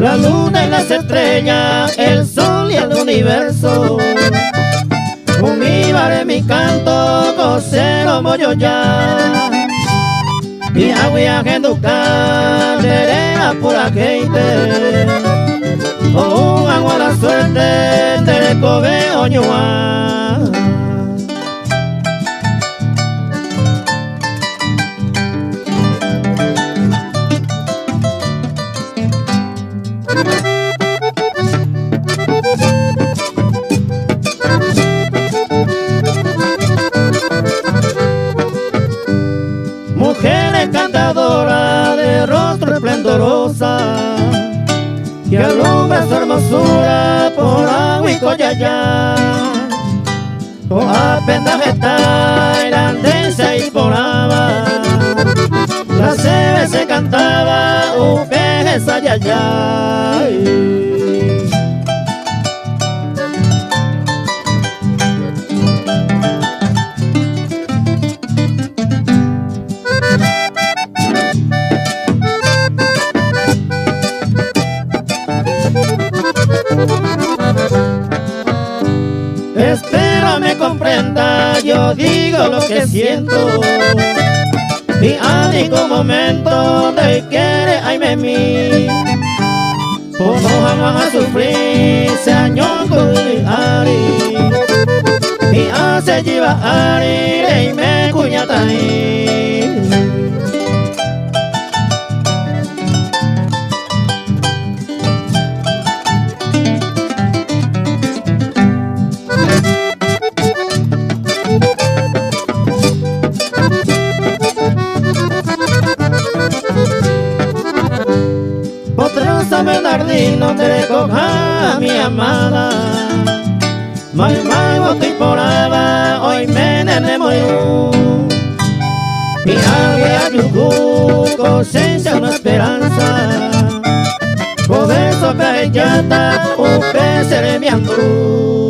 la luna y las estrellas, el sol y el universo. Con mi vare mi canto, cosero moyo ya. Mi agua educar, derea por aceite. O un agua la suerte, te cobe oñua. Mujer encantadora de rostro esplendorosa, que alumbra su hermosura por agua y collaya. Con apendaje tailandesa y poraba, la sebe se cantaba, un peje sayayay. Espero me comprenda, yo digo lo que siento. Y a ningún momento te quiere ay me mí. Por no jamás a sufrir, se año con mi ari. Y hace lleva ari, y me cuñata ahí. Potrosa Bernardino te recoja mi amada. Mai mago temporada, hoy me nene moyo. Mi agua yugu, cosecha una esperanza. Por eso callata, un pez seré mi andú.